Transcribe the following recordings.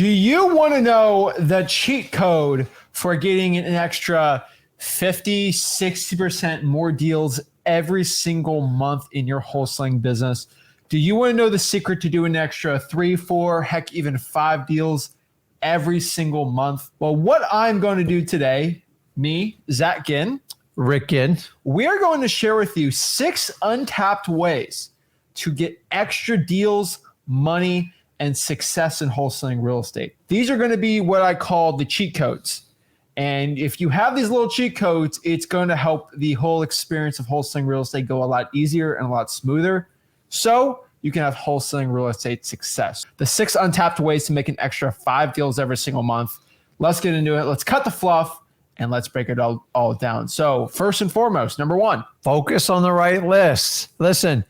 Do you want to know the cheat code for getting an extra 50, 60% more deals every single month in your wholesaling business? Do you want to know the secret to do an extra 3, 4, heck, even 5 deals every single month? Well, what I'm going to do today, me, Zach Ginn, Rick Ginn, we are going to share with you 6 untapped ways to get extra deals, money, and success in wholesaling real estate. These are going to be what I call the cheat codes. And if you have these little cheat codes, it's going to help the whole experience of wholesaling real estate go a lot easier and a lot smoother. So you can have wholesaling real estate success. The 6 untapped ways to make an extra 5 deals every single month. Let's get into it. Let's cut the fluff and let's break it all down. So first and foremost, number 1, focus on the right lists. Listen,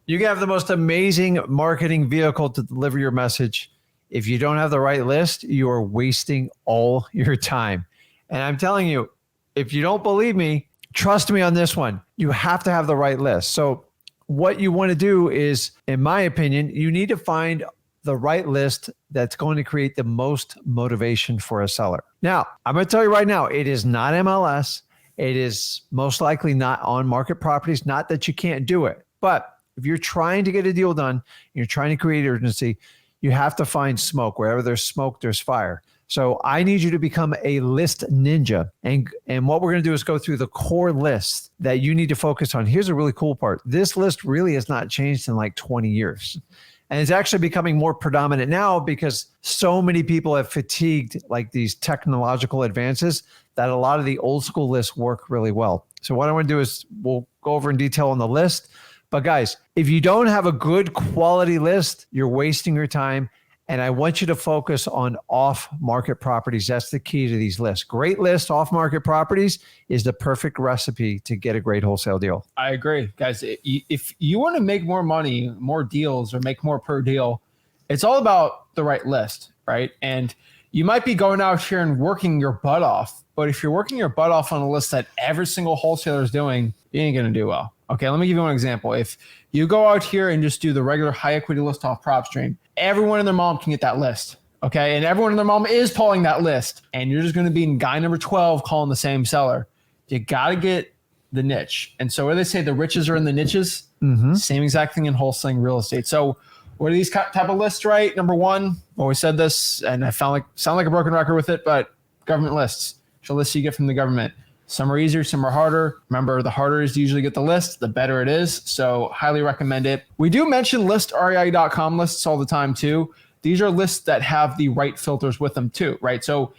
you can have the most amazing marketing vehicle to deliver your message. If you don't have the right list, you are wasting all your time. And I'm telling you, if you don't believe me, trust me on this one. You have to have the right list. So what you want to do is, in my opinion, you need to find the right list that's going to create the most motivation for a seller. Now, I'm going to tell you right now, it is not MLS. It is most likely not on market properties. Not that you can't do it, but if you're trying to get a deal done, you're trying to create urgency, you have to find smoke. Wherever there's smoke, there's fire. So I need you to become a list ninja. And what we're going to do is go through the core list that you need to focus on. Here's a really cool part. This list really has not changed in like 20 years. And it's actually becoming more predominant now because so many people have fatigued like these technological advances that a lot of the old school lists work really well. So what I want to do is we'll go over in detail on the list. But guys, if you don't have a good quality list, you're wasting your time. And I want you to focus on off-market properties. That's the key to these lists. Great list, off-market properties is the perfect recipe to get a great wholesale deal. I agree. Guys, if you want to make more money, more deals, or make more per deal, it's all about the right list, right? And you might be going out here and working your butt off, but if you're working your butt off on a list that every single wholesaler is doing, you ain't going to do well. Okay, let me give you one example. If you go out here and just do the regular high equity list off PropStream, everyone and their mom can get that list. Okay, and everyone and their mom is pulling that list, and you're just going to be in guy number 12 calling the same seller. You got to get the niche. And so what do they say? The riches are in the niches. Mm-hmm. Same exact thing in wholesaling real estate. So what are these type of lists, right? Number 1, always said this, and I sound like a broken record with it, but government lists. So lists you get from the government. Some are easier, some are harder. Remember, the harder it is to usually get the list, the better it is. So highly recommend it. We do mention listrei.com lists all the time too. These are lists that have the right filters with them too, right? So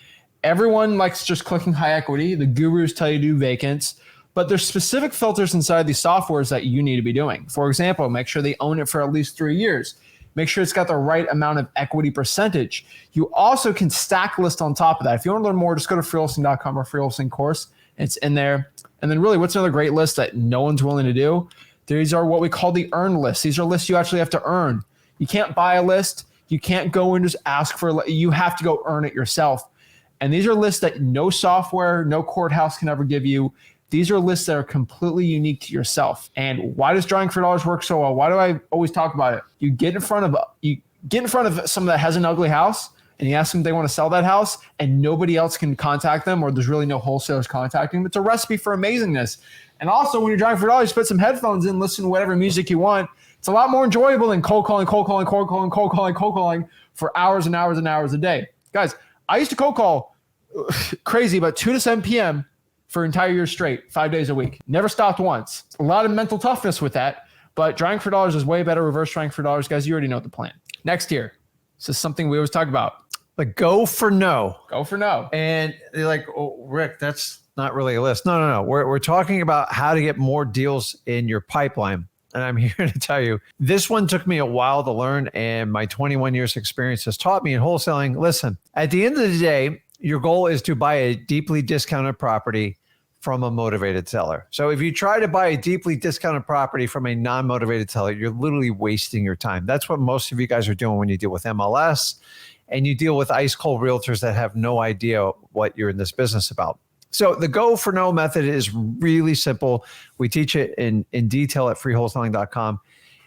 everyone likes just clicking high equity. The gurus tell you to do vacants, but there's specific filters inside these softwares that you need to be doing. For example, make sure they own it for at least 3 years. Make sure it's got the right amount of equity percentage. You also can stack list on top of that. If you want to learn more, just go to freewholesaling.com or Free Wholesaling course. It's in there. And then really, what's another great list that no one's willing to do? These are what we call the earn lists. These are lists you actually have to earn. You can't buy a list. You can't go and just ask for it. You have to go earn it yourself. And these are lists that no software, no courthouse can ever give you. These are lists that are completely unique to yourself. And why does drawing for dollars work so well? Why do I always talk about it? You get in front of someone that has an ugly house, and you ask them if they want to sell that house, and nobody else can contact them, or there's really no wholesalers contacting them. It's a recipe for amazingness. And also, when you're driving for dollars, put some headphones in, listen to whatever music you want. It's a lot more enjoyable than cold calling for hours and hours and hours a day. Guys, I used to cold call crazy about 2 to 7 p.m. for an entire year straight, 5 days a week. Never stopped once. A lot of mental toughness with that, but drawing for dollars is way better. Reverse drawing for dollars, guys, you already know the plan. Next here, this is something we always talk about. But go for no. Go for no. And they're like, oh, Rick, that's not really a list. No. We're talking about how to get more deals in your pipeline. And I'm here to tell you, this one took me a while to learn, and my 21 years experience has taught me in wholesaling. Listen, at the end of the day, your goal is to buy a deeply discounted property from a motivated seller. So if you try to buy a deeply discounted property from a non-motivated seller, you're literally wasting your time. That's what most of you guys are doing when you deal with MLS and you deal with ice cold realtors that have no idea what you're in this business about. So the go for no method is really simple. We teach it in detail at freewholesaling.com.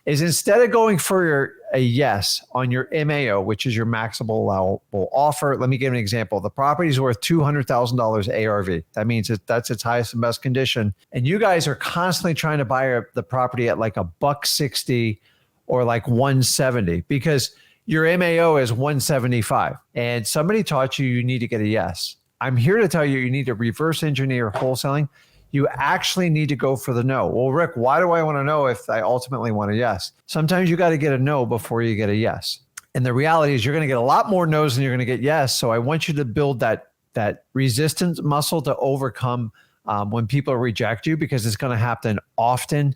is instead of going for a yes on your MAO, which is your maximum allowable offer. Let me give an example. The property is worth $200,000 ARV. That means that's its highest and best condition. And you guys are constantly trying to buy the property at like $160 or like 170 because your MAO is 175. And somebody taught you need to get a yes. I'm here to tell you need to reverse engineer wholesaling. You actually need to go for the no. Well, Rick, why do I want to know if I ultimately want a yes? Sometimes you got to get a no before you get a yes. And the reality is you're going to get a lot more no's than you're going to get yes. So I want you to build that resistance muscle to overcome when people reject you, because it's going to happen often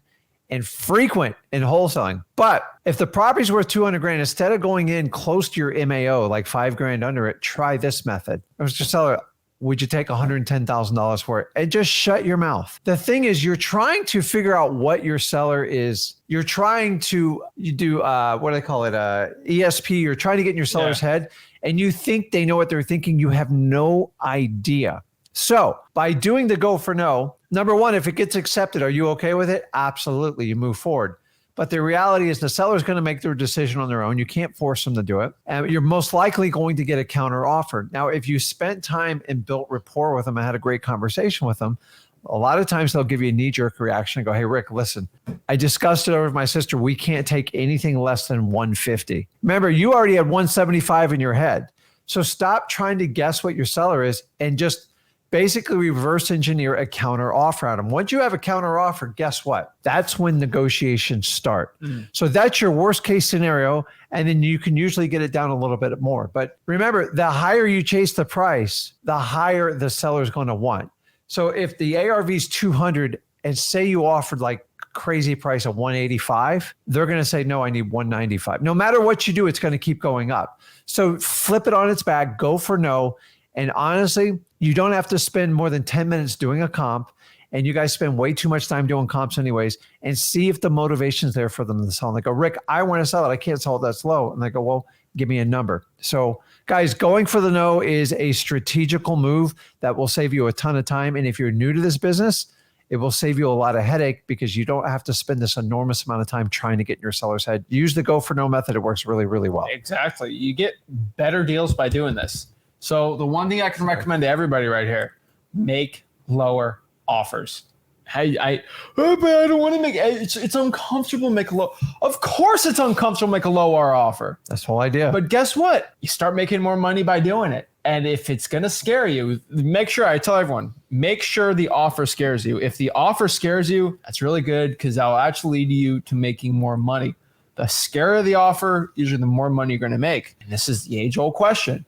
and frequent in wholesaling. But if the property's worth 200 grand, instead of going in close to your MAO, like 5 grand under it, try this method. Mr. Seller, would you take $110,000 for it? And just shut your mouth. The thing is, you're trying to figure out what your seller is. You're trying to do, what do they call it? ESP. You're trying to get in your seller's head, and you think they know what they're thinking. You have no idea. So by doing the go for no, number one, if it gets accepted, are you okay with it? Absolutely. You move forward. But the reality is the seller is going to make their decision on their own. You can't force them to do it. And you're most likely going to get a counter offer. Now, if you spent time and built rapport with them and had a great conversation with them, a lot of times they'll give you a knee-jerk reaction and go, hey, Rick, listen, I discussed it over with my sister. We can't take anything less than 150. Remember, you already had 175 in your head. So stop trying to guess what your seller is and just basically reverse engineer a counter offer at them. Once you have a counter offer, guess what? That's when negotiations start. So that's your worst case scenario. And then you can usually get it down a little bit more. But remember, the higher you chase the price, the higher the seller's going to want. So if the ARV is 200 and say you offered like crazy price of 185, they're going to say, no, I need 195. No matter what you do, it's going to keep going up. So flip it on its back, go for no. And honestly, you don't have to spend more than 10 minutes doing a comp, and you guys spend way too much time doing comps anyways, and see if the motivation's there for them to sell. And they go, Rick, I want to sell it. I can't sell it that's low. And they go, well, give me a number. So guys, going for the no is a strategical move that will save you a ton of time. And if you're new to this business, it will save you a lot of headache because you don't have to spend this enormous amount of time trying to get in your seller's head. Use the go for no method. It works really, really well. Exactly. You get better deals by doing this. So the one thing I can recommend to everybody right here, make lower offers. But I don't want to make it's uncomfortable to make a low. Of course it's uncomfortable to make a lower offer. That's the whole idea. But guess what? You start making more money by doing it. And if it's going to scare you, make sure, I tell everyone, make sure the offer scares you. If the offer scares you, that's really good because that will actually lead you to making more money. The scarier the offer, usually the more money you're going to make. And this is the age-old question.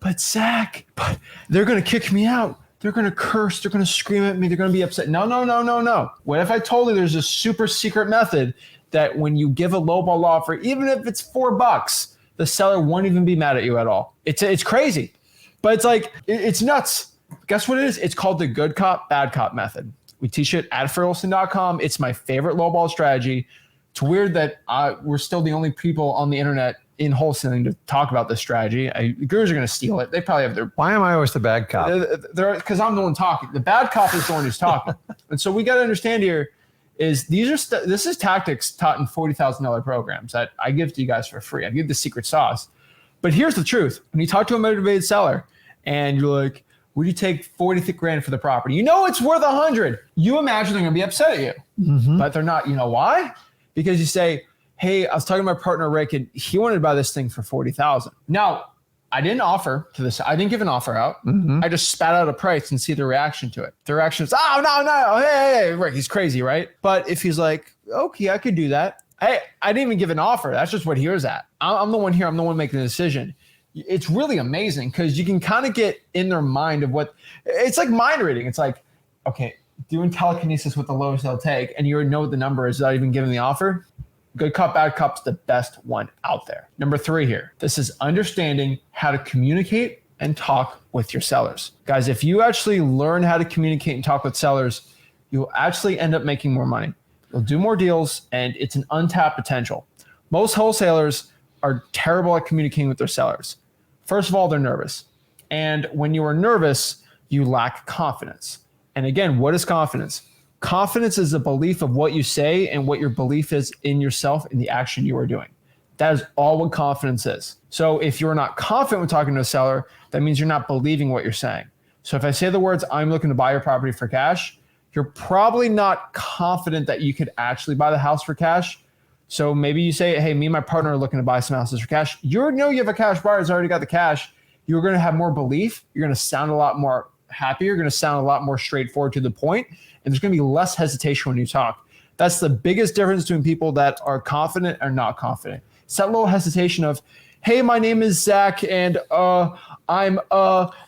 But Zach, they're going to kick me out. They're going to curse. They're going to scream at me. They're going to be upset. No. What if I told you there's a super secret method that when you give a lowball offer, even if it's $4, the seller won't even be mad at you at all. It's crazy, but it's like, it's nuts. Guess what it is? It's called the good cop, bad cop method. We teach it at Wholesaling.com. It's my favorite lowball strategy. It's weird that we're still the only people on the internet in wholesaling to talk about this strategy. Gurus are going to steal it. They probably have their... Why am I always the bad cop? Because I'm the one talking. The bad cop is the one who's talking. And so we got to understand here is this is tactics taught in $40,000 programs that I give to you guys for free. I give the secret sauce. But here's the truth. When you talk to a motivated seller and you're like, would you take 40 grand for the property? You know it's worth 100. You imagine they're going to be upset at you. But they're not. You know why? Because you say, hey, I was talking to my partner, Rick, and he wanted to buy this thing for $40,000. Now, I didn't offer to this. I didn't give an offer out. I just spat out a price and see the reaction to it. The reaction is, oh, no. Hey, Rick, he's crazy, right? But if he's like, okay, I could do that. Hey, I didn't even give an offer. That's just what here's at. I'm the one here. I'm the one making the decision. It's really amazing because you can kind of get in their mind of what it's like mind reading. It's like, okay, doing telekinesis with the lowest they'll take, and you already know what the number is without even giving the offer. Good cop, bad cop's the best one out there. Number 3 here. This is understanding how to communicate and talk with your sellers. Guys, if you actually learn how to communicate and talk with sellers, you'll actually end up making more money. You'll do more deals, and it's an untapped potential. Most wholesalers are terrible at communicating with their sellers. First of all, they're nervous. And when you are nervous, you lack confidence. And again, what is confidence? Confidence is a belief of what you say and what your belief is in yourself and the action you are doing. That is all what confidence is. So if you're not confident when talking to a seller, that means you're not believing what you're saying. So if I say the words, I'm looking to buy your property for cash, you're probably not confident that you could actually buy the house for cash. So maybe you say, hey, me and my partner are looking to buy some houses for cash. You know you have a cash buyer who's already got the cash. You're going to have more belief. You're going to sound a lot more happy. You're going to sound a lot more straightforward to the point, and there's going to be less hesitation when you talk. That's the biggest difference between people that are confident or not confident. It's that little hesitation of, hey, my name is Zach, and I'm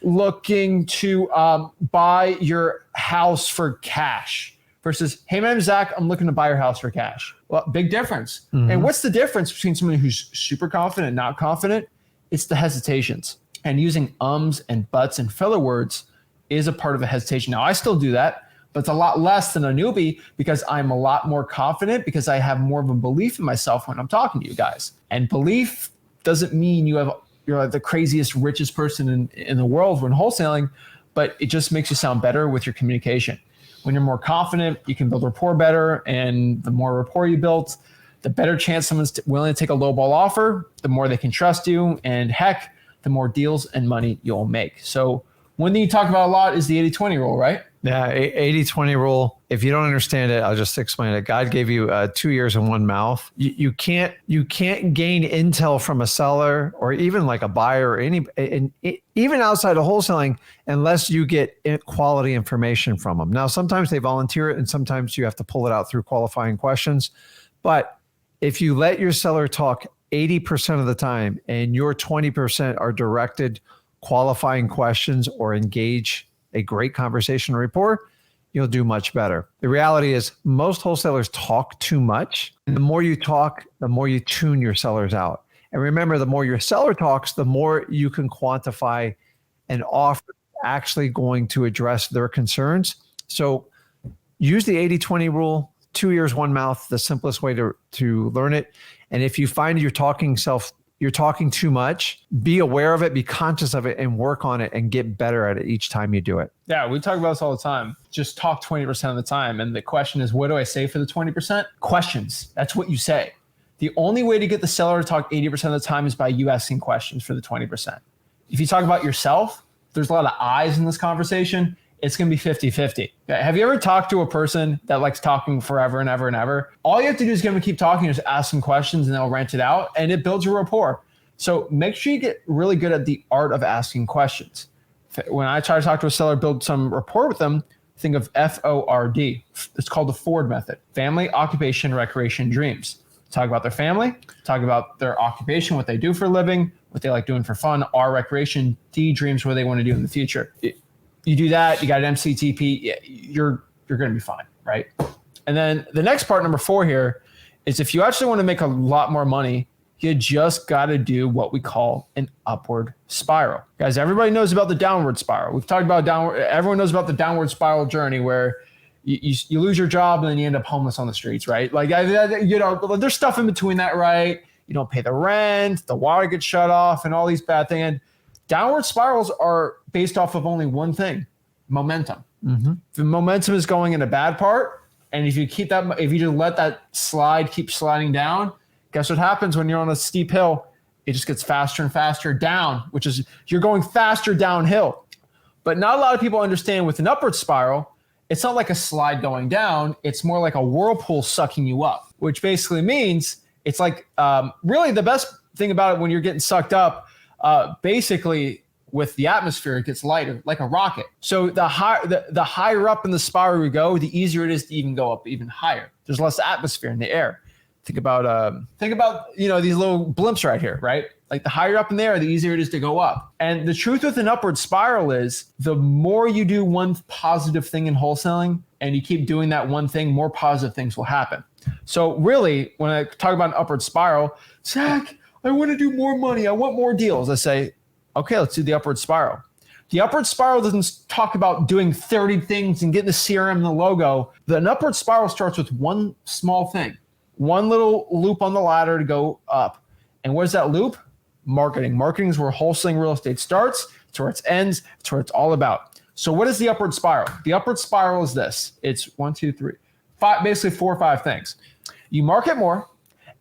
looking to buy your house for cash, versus, hey, my name is Zach, I'm looking to buy your house for cash. Well, big difference. Mm-hmm. And what's the difference between someone who's super confident and not confident? It's the hesitations. And using ums and buts and filler words is a part of a hesitation. Now, I still do that, but it's a lot less than a newbie because I'm a lot more confident because I have more of a belief in myself when I'm talking to you guys. And belief doesn't mean you're like the craziest, richest person in the world when wholesaling, but it just makes you sound better with your communication. When you're more confident, you can build rapport better, and the more rapport you build, the better chance someone's willing to take a lowball offer, the more they can trust you, and heck, the more deals and money you'll make. So one thing you talk about a lot is the 80-20 rule, right? Yeah, 80-20 rule. If you don't understand it, I'll just explain it. God gave you 2 ears and one mouth. You can't gain intel from a seller or even like a buyer or even outside of wholesaling unless you get quality information from them. Now, sometimes they volunteer it and sometimes you have to pull it out through qualifying questions. But if you let your seller talk 80% of the time and your 20% are directed qualifying questions or engage a great conversation or rapport, you'll do much better. The reality is most wholesalers talk too much. And the more you talk, the more you tune your sellers out. And remember, the more your seller talks, the more you can quantify an offer actually going to address their concerns. So use the 80-20 rule, 2 ears, one mouth, the simplest way to learn it. And if you find you're talking too much, be aware of it, be conscious of it, and work on it and get better at it each time you do it. Yeah, we talk about this all the time. Just talk 20% of the time. And the question is, what do I say for the 20%? Questions. That's what you say. The only way to get the seller to talk 80% of the time is by you asking questions for the 20%. If you talk about yourself, there's a lot of I's in this conversation. It's going to be 50-50. Have you ever talked to a person that likes talking forever and ever and ever? All you have to do is get them to keep talking, just ask some questions and they'll rant it out, and it builds a rapport. So make sure you get really good at the art of asking questions. When I try to talk to a seller, build some rapport with them, think of FORD. It's called the Ford method. Family, occupation, recreation, dreams. Talk about their family, talk about their occupation, what they do for a living, what they like doing for fun, R, recreation, D, dreams, what they want to do in the future. You do that, you got an MCTP, you're going to be fine, right? And then the next part, number 4 here, is if you actually want to make a lot more money, you just got to do what we call an upward spiral. Guys, everybody knows about the downward spiral. We've talked about everyone knows about the downward spiral journey where you lose your job and then you end up homeless on the streets, right? Like, there's stuff in between that, right? You don't pay the rent, the water gets shut off, and all these bad things. And downward spirals are based off of only one thing: momentum. Mm-hmm. If the momentum is going in a bad part, and if you just let that slide keep sliding down, guess what happens when you're on a steep hill? It just gets faster and faster down, which is you're going faster downhill. But not a lot of people understand with an upward spiral, it's not like a slide going down. It's more like a whirlpool sucking you up, which basically means it's like really the best thing about it when you're getting sucked up, basically with the atmosphere, it gets lighter, like a rocket. So the higher up in the spiral we go, the easier it is to even go up even higher. There's less atmosphere in the air. Think about these little blimps right here, right? Like the higher up in the air, the easier it is to go up. And the truth with an upward spiral is the more you do one positive thing in wholesaling and you keep doing that one thing, more positive things will happen. So really, when I talk about an upward spiral, Zach, I want to do more money. I want more deals. I say, okay, let's do the upward spiral. The upward spiral doesn't talk about doing 30 things and getting the CRM and the logo. An upward spiral starts with one small thing, one little loop on the ladder to go up. And where's that loop? Marketing. Marketing is where wholesaling real estate starts. It's where it ends. It's where it's all about. So what is the upward spiral? The upward spiral is this. It's 1, 2, 3, 5, basically 4 or 5 things. You market more.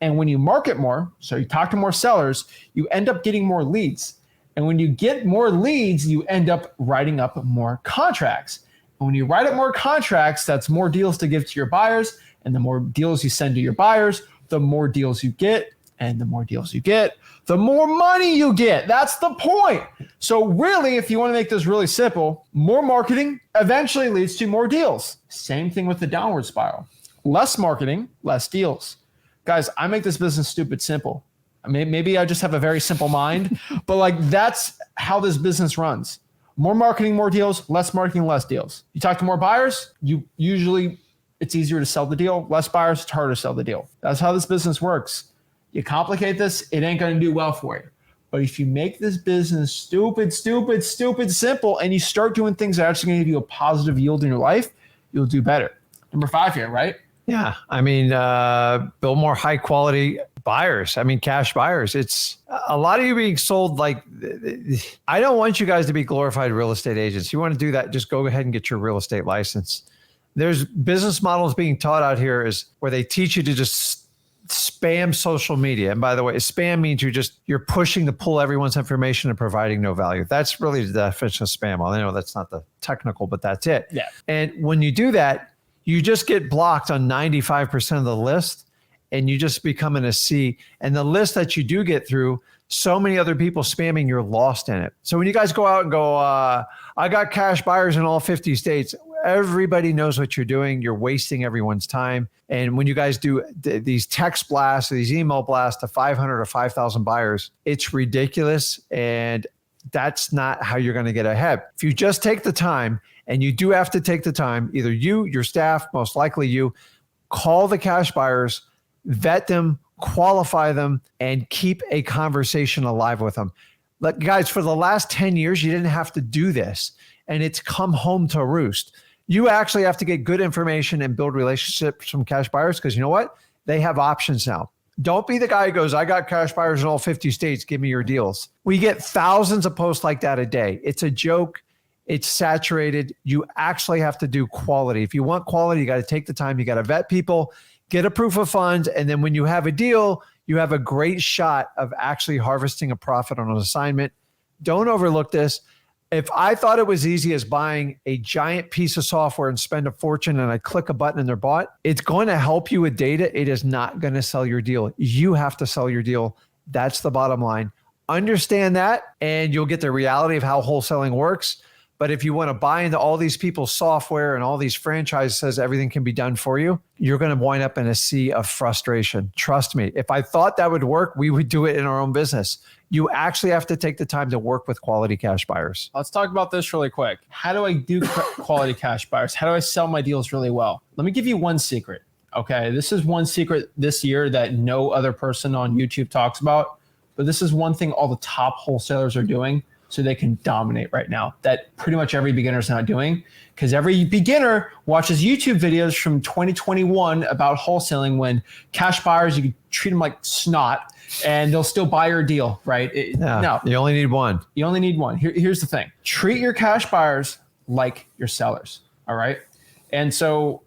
And when you market more, so you talk to more sellers, you end up getting more leads. And when you get more leads, you end up writing up more contracts. And when you write up more contracts, that's more deals to give to your buyers. And the more deals you send to your buyers, the more deals you get. And the more deals you get, the more money you get. That's the point. So really, if you want to make this really simple, more marketing eventually leads to more deals. Same thing with the downward spiral. Less marketing, less deals. Guys, I make this business stupid simple. Maybe I just have a very simple mind, but like that's how this business runs. More marketing, more deals, less marketing, less deals. You talk to more buyers, it's easier to sell the deal. Less buyers, it's harder to sell the deal. That's how this business works. You complicate this, it ain't going to do well for you. But if you make this business stupid simple, and you start doing things that are actually going to give you a positive yield in your life, you'll do better. Number 5 here, right? Yeah. I mean, build more high quality buyers. I mean, cash buyers. It's a lot of you being sold. Like, I don't want you guys to be glorified real estate agents. You want to do that, just go ahead and get your real estate license. There's business models being taught out here is where they teach you to just spam social media. And by the way, spam means you're pushing to pull everyone's information and providing no value. That's really the definition of spam. I know that's not the technical, but that's it. Yeah. And when you do that, you just get blocked on 95% of the list, and you just become in a sea. And the list that you do get through, so many other people spamming, you're lost in it. So when you guys go out and go, I got cash buyers in all 50 states, everybody knows what you're doing. You're wasting everyone's time. And when you guys do these text blasts, these email blasts to 500 or 5,000 buyers, it's ridiculous. And that's not how you're going to get ahead. If you just take the time, and you do have to take the time, either you, your staff, most likely you, call the cash buyers, vet them, qualify them, and keep a conversation alive with them. Like, guys, for the last 10 years, you didn't have to do this, and it's come home to roost. You actually have to get good information and build relationships from cash buyers, because you know what? They have options now. Don't be the guy who goes, I got cash buyers in all 50 states, give me your deals. We get thousands of posts like that a day. It's a joke. It's saturated. You actually have to do quality. If you want quality, you got to take the time. You got to vet people, get a proof of funds. And then when you have a deal, you have a great shot of actually harvesting a profit on an assignment. Don't overlook this. If I thought it was easy as buying a giant piece of software and spend a fortune and I click a button and they're bought, it's going to help you with data. It is not going to sell your deal. You have to sell your deal. That's the bottom line. Understand that, and you'll get the reality of how wholesaling works. But if you want to buy into all these people's software and all these franchises says everything can be done for you, you're going to wind up in a sea of frustration. Trust me. If I thought that would work, we would do it in our own business. You actually have to take the time to work with quality cash buyers. Let's talk about this really quick. How do I do quality cash buyers? How do I sell my deals really well? Let me give you one secret. Okay. This is one secret this year that no other person on YouTube talks about, but this is one thing all the top wholesalers are doing so they can dominate right now, that pretty much every beginner is not doing, because every beginner watches YouTube videos from 2021 about wholesaling, when cash buyers, you can treat them like snot and they'll still buy your deal, right? No, you only need one. You only need one. Here's the thing. Treat your cash buyers like your sellers, all right? And so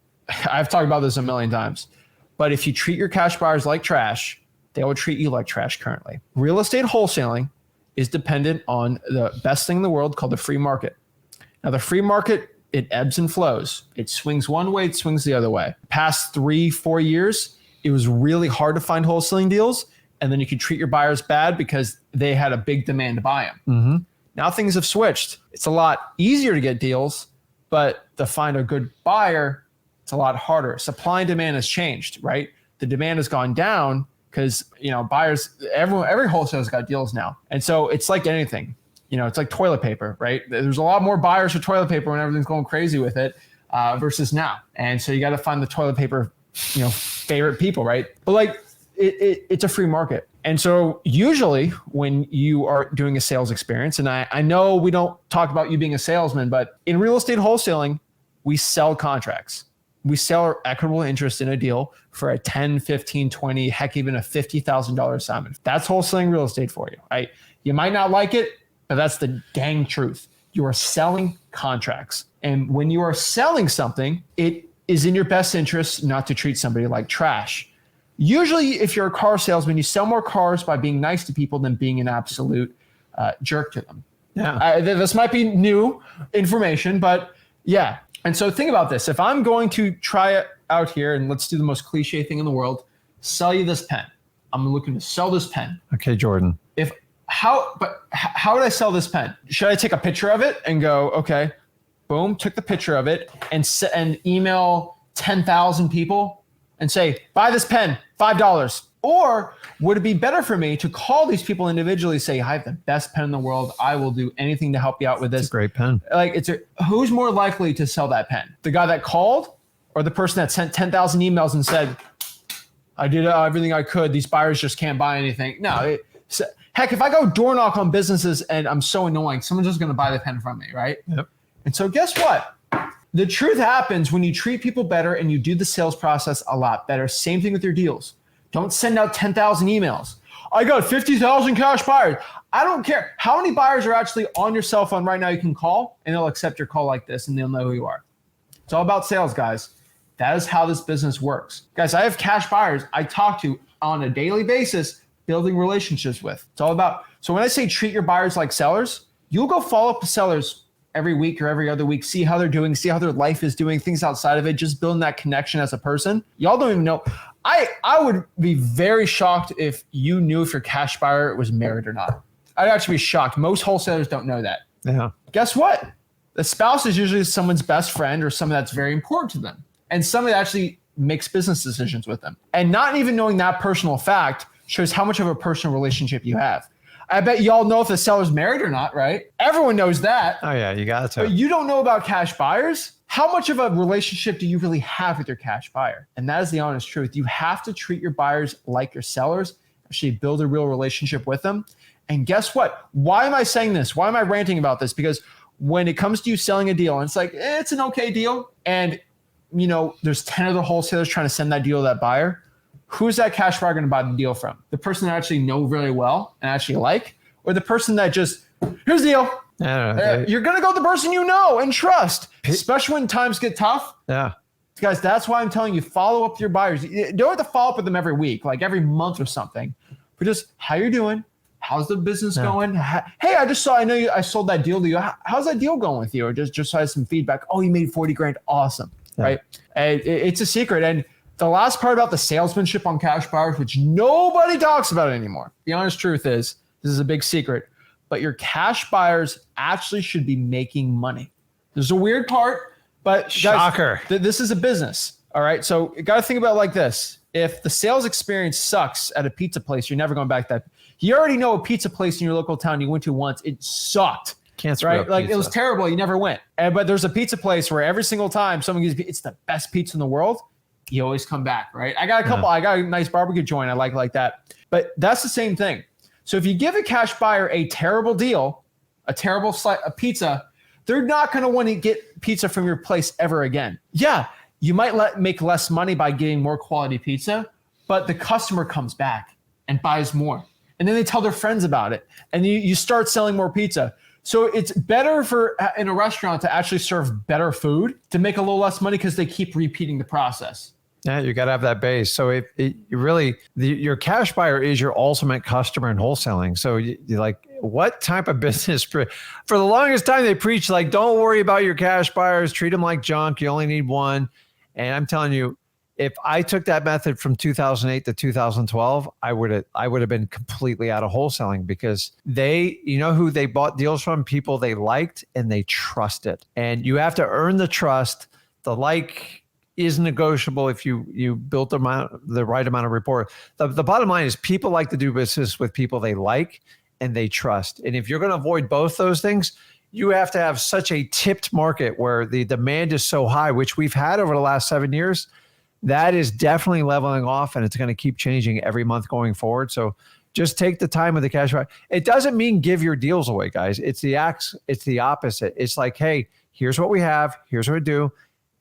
I've talked about this a million times, but if you treat your cash buyers like trash, they will treat you like trash currently. Real estate wholesaling is dependent on the best thing in the world called the free market. Now, the free market, it ebbs and flows. It swings one way, it swings the other way. Past 3-4 years, it was really hard to find wholesaling deals, and then you could treat your buyers bad because they had a big demand to buy them. Mm-hmm. Now things have switched. It's a lot easier to get deals, but to find a good buyer, it's a lot harder. Supply and demand has changed, right? The demand has gone down, because, buyers, every wholesaler's got deals now. And so it's like anything, it's like toilet paper, right? There's a lot more buyers for toilet paper when everything's going crazy with it versus now. And so you got to find the toilet paper, favorite people, right? But it's a free market. And so usually when you are doing a sales experience, and I know we don't talk about you being a salesman, but in real estate wholesaling, we sell contracts. We sell our equitable interest in a deal for a 10, 15, 20, heck, even a $50,000 assignment. That's wholesaling real estate for you, right? You might not like it, but that's the dang truth. You are selling contracts. And when you are selling something, it is in your best interest not to treat somebody like trash. Usually, if you're a car salesman, you sell more cars by being nice to people than being an absolute jerk to them. Yeah. This might be new information, but yeah. And so think about this. If I'm going to try it out here, and let's do the most cliche thing in the world, sell you this pen. I'm looking to sell this pen. Okay, Jordan. How would I sell this pen? Should I take a picture of it and go, okay, boom, took the picture of it and email 10,000 people and say, buy this pen, $5. Or would it be better for me to call these people individually, say, I have the best pen in the world. I will do anything to help you out with this. It's a great pen. Like, who's more likely to sell that pen? The guy that called or the person that sent 10,000 emails and said, I did everything I could. These buyers just can't buy anything. No, heck, if I go door knock on businesses and I'm so annoying, someone's just going to buy the pen from me, right? Yep. And so guess what? The truth happens when you treat people better and you do the sales process a lot better. Same thing with your deals. Don't send out 10,000 emails. I got 50,000 cash buyers. I don't care. How many buyers are actually on your cell phone right now you can call, and they'll accept your call like this, and they'll know who you are. It's all about sales, guys. That is how this business works. Guys, I have cash buyers I talk to on a daily basis, building relationships with. It's all about, so when I say treat your buyers like sellers, you'll go follow up with sellers every week or every other week, see how they're doing, see how their life is doing, things outside of it, just building that connection as a person. Y'all don't even know. I would be very shocked if you knew if your cash buyer was married or not. I'd actually be shocked. Most wholesalers don't know that. Yeah. Guess what? The spouse is usually someone's best friend or someone that's very important to them, and somebody that actually makes business decisions with them. And not even knowing that personal fact shows how much of a personal relationship you have. I bet y'all know if the seller's married or not, right? Everyone knows that. Oh, yeah, you got to. But you don't know about cash buyers. How much of a relationship do you really have with your cash buyer? And that is the honest truth. You have to treat your buyers like your sellers, actually build a real relationship with them. And guess what? Why am I saying this? Why am I ranting about this? Because when it comes to you selling a deal, and it's like, it's an okay deal, and there's 10 other wholesalers trying to send that deal to that buyer, who's that cash buyer going to buy the deal from? The person that actually know really well and actually like, or the person that just, here's the deal. You're going to go with the person you know and trust, especially when times get tough. Yeah. Guys, that's why I'm telling you, follow up with your buyers. You don't have to follow up with them every week, like every month or something, but just how you're doing. How's the business going? Hey, I sold that deal to you. How's that deal going with you? Or just so I have some feedback. Oh, you made 40 grand. Awesome. Yeah. Right. And it's a secret. And the last part about the salesmanship on cash buyers, which nobody talks about anymore. The honest truth is, this is a big secret, but your cash buyers actually should be making money. There's a weird part, but shocker. Guys, this is a business. All right. So you got to think about it like this. If the sales experience sucks at a pizza place, you're never going back to that. You already know a pizza place in your local town you went to once. It sucked. Can't right? Like pizza. It was terrible. You never went. But there's a pizza place where every single time someone gives it's the best pizza in the world, you always come back, right? I got a couple. I got a nice barbecue joint I like that. But that's the same thing. So if you give a cash buyer a terrible deal, a pizza, they're not going to want to get pizza from your place ever again. Yeah, you might make less money by getting more quality pizza, but the customer comes back and buys more. And then they tell their friends about it. And you start selling more pizza. So it's better in a restaurant to actually serve better food to make a little less money because they keep repeating the process. Yeah, you got to have that base. So your cash buyer is your ultimate customer in wholesaling. So you're like, what type of business? For the longest time, they preach like, don't worry about your cash buyers. Treat them like junk. You only need one. And I'm telling you, if I took that method from 2008 to 2012, I would have been completely out of wholesaling because who they bought deals from? People they liked and they trusted. And you have to earn the trust. The like is negotiable if you built the right amount of rapport. The bottom line is people like to do business with people they like and they trust. And if you're going to avoid both those things, you have to have such a tipped market where the demand is so high, which we've had over the last 7 years. That is definitely leveling off, and it's going to keep changing every month going forward. So just take the time with the cash buyer. It doesn't mean give your deals away, guys. It's the opposite. It's like, hey, here's what we have. Here's what we do.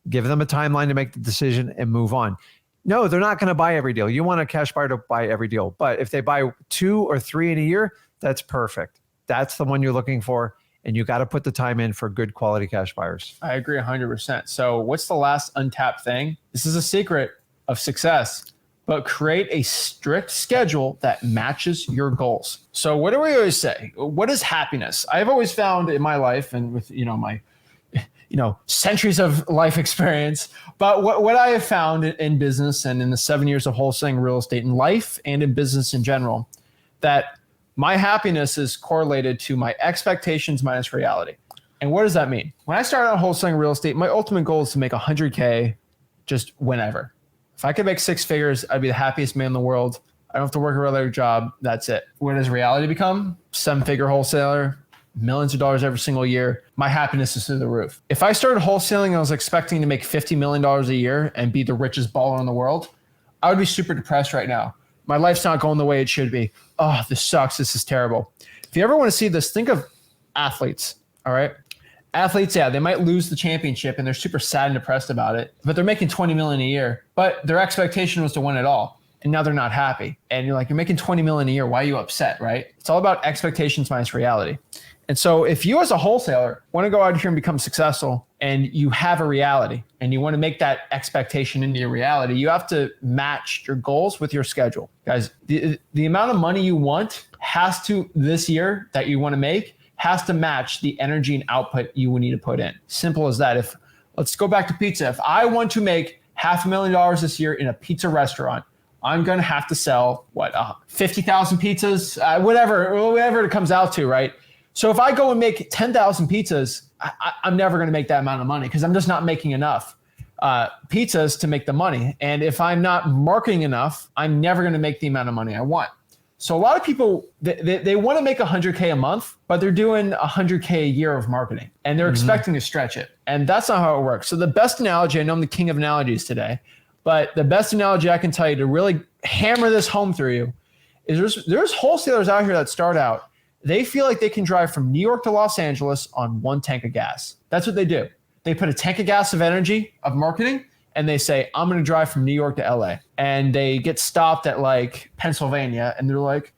Give them a timeline to make the decision and move on. No, they're not going to buy every deal. You want a cash buyer to buy every deal. But if they buy 2 or 3 in a year, that's perfect. That's the one you're looking for. and you got to put the time in for good quality cash buyers. I agree 100%. So what's the last untapped thing? This is a secret of success, but create a strict schedule that matches your goals. So what do we always say? What is happiness? I've always found in my life and with, my centuries of life experience. But what I have found in business and in the 7 years of wholesaling real estate in life and in business in general, that my happiness is correlated to my expectations minus reality. And what does that mean? When I started out wholesaling real estate, my ultimate goal is to make 100K just whenever. If I could make six figures, I'd be the happiest man in the world. I don't have to work a regular job. That's it. What does reality become? 7-figure wholesaler, millions of dollars every single year. My happiness is through the roof. If I started wholesaling and I was expecting to make $50 million a year and be the richest baller in the world, I would be super depressed right now. My life's not going the way it should be. Oh, this sucks. This is terrible. If you ever want to see this, think of athletes, all right? Athletes, yeah, they might lose the championship and they're super sad and depressed about it, but they're making $20 million a year, but their expectation was to win it all. And now they're not happy. And you're like, you're making $20 million a year. Why are you upset, right? It's all about expectations minus reality. And so if you as a wholesaler want to go out here and become successful and you have a reality and you want to make that expectation into your reality, you have to match your goals with your schedule. Guys, the amount of money you want has to, this year that you want to make, has to match the energy and output you would need to put in. Simple as that. Let's go back to pizza. If I want to make $500,000 this year in a pizza restaurant, I'm going to have to sell 50,000 pizzas, whatever it comes out to, right? So if I go and make 10,000 pizzas, I'm never going to make that amount of money because I'm just not making enough pizzas to make the money. And if I'm not marketing enough, I'm never going to make the amount of money I want. So a lot of people, they want to make 100K a month, but they're doing 100K a year of marketing and they're expecting to stretch it. And that's not how it works. So the best analogy, I know I'm the king of analogies today, but the best analogy I can tell you to really hammer this home through you is there's wholesalers out here that start out. They feel like they can drive from New York to Los Angeles on one tank of gas. That's what they do. They put a tank of gas of energy, of marketing, and they say, I'm going to drive from New York to LA. And they get stopped at like Pennsylvania and they're like,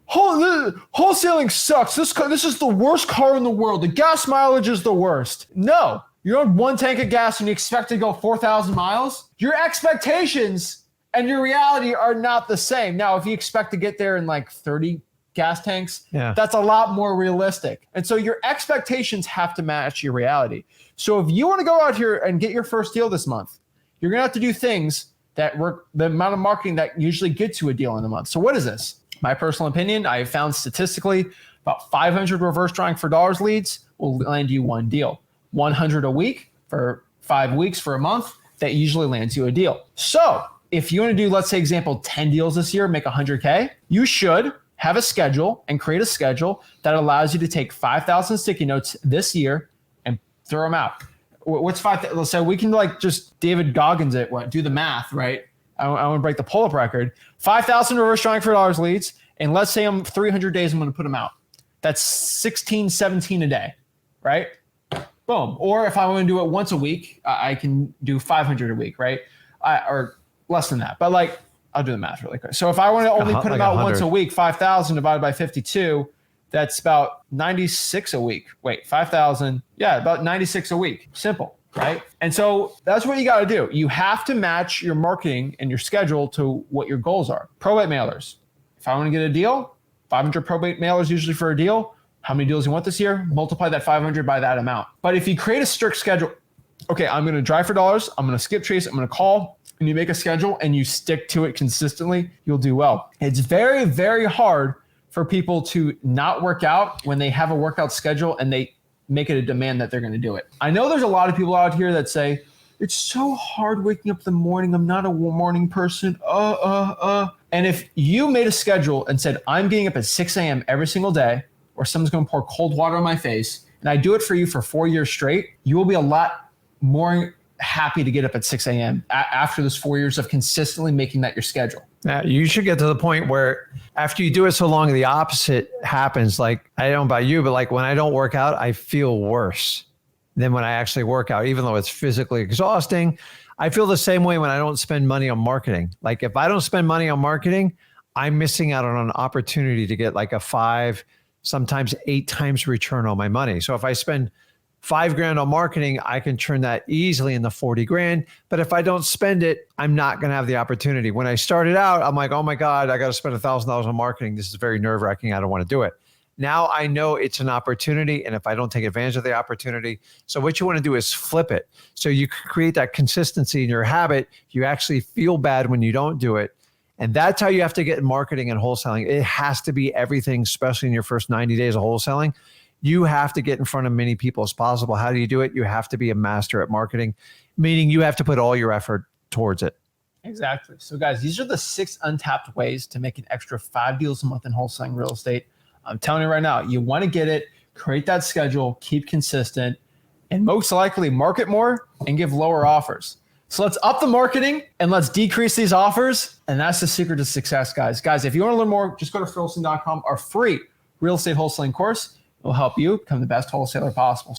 wholesaling sucks. This is the worst car in the world. The gas mileage is the worst. No, you're on one tank of gas and you expect to go 4,000 miles. Your expectations and your reality are not the same. Now, if you expect to get there in like 30 gas tanks, that's a lot more realistic. And so your expectations have to match your reality. So if you want to go out here and get your first deal this month, you're going to have to do things that work, the amount of marketing that usually gets you a deal in a month. So what is this? My personal opinion, I have found statistically about 500 reverse drawing for dollars leads will land you one deal. 100 a week for 5 weeks for a month, that usually lands you a deal. So if you want to do, let's say example, 10 deals this year, make 100K, you should have a schedule and create a schedule that allows you to take 5,000 sticky notes this year and throw them out. What's 5,000? So we can like just David Goggins it, do the math, right? I want to break the pull-up record. 5,000 reverse drawing for dollars leads. And let's say I'm 300 days, I'm going to put them out. That's 16, 17 a day, right? Boom. Or if I want to do it once a week, I can do 500 a week, right? Or less than that. But like, I'll do the math really quick. So if I want to only put them out once a week, 5,000 divided by 52, that's about 96 a week. Wait, 5,000. Yeah, about 96 a week. Simple, right? And so that's what you got to do. You have to match your marketing and your schedule to what your goals are. Probate mailers. If I want to get a deal, 500 probate mailers usually for a deal. How many deals you want this year? Multiply that 500 by that amount. But if you create a strict schedule, okay, I'm going to drive for dollars. I'm going to skip chase. I'm going to call. And you make a schedule and you stick to it consistently, you'll do well. It's very, very hard for people to not work out when they have a workout schedule and they make it a demand that they're going to do it. I know there's a lot of people out here that say, it's so hard waking up in the morning. I'm not a morning person. And if you made a schedule and said, I'm getting up at 6 a.m. every single day, or someone's going to pour cold water on my face, and I do it for you for 4 years straight, you will be a lot more happy to get up at 6 a.m. After those 4 years of consistently making that your schedule. Yeah, you should get to the point where after you do it so long, the opposite happens. Like, I don't know about you, but like when I don't work out, I feel worse than when I actually work out, even though it's physically exhausting. I feel the same way when I don't spend money on marketing. Like if I don't spend money on marketing, I'm missing out on an opportunity to get like a 5 sometimes 8 times return on my money. So if I spend $5,000 on marketing, I can turn that easily into 40 grand. But if I don't spend it, I'm not going to have the opportunity. When I started out, I'm like, oh my God, I got to spend $1,000 on marketing. This is very nerve wracking. I don't want to do it. Now I know it's an opportunity. And if I don't take advantage of the opportunity, so what you want to do is flip it. So you create that consistency in your habit. You actually feel bad when you don't do it. And that's how you have to get in marketing and wholesaling. It has to be everything, especially in your first 90 days of wholesaling. You have to get in front of many people as possible. How do you do it? You have to be a master at marketing, meaning you have to put all your effort towards it. Exactly. So guys, these are the 6 untapped ways to make an extra 5 deals a month in wholesaling real estate. I'm telling you right now, you want to get it, create that schedule, keep consistent, and most likely market more and give lower offers. So let's up the marketing and let's decrease these offers. And that's the secret to success, guys. Guys, if you want to learn more, just go to wholesaling.com. Our free real estate wholesaling course will help you become the best wholesaler possible.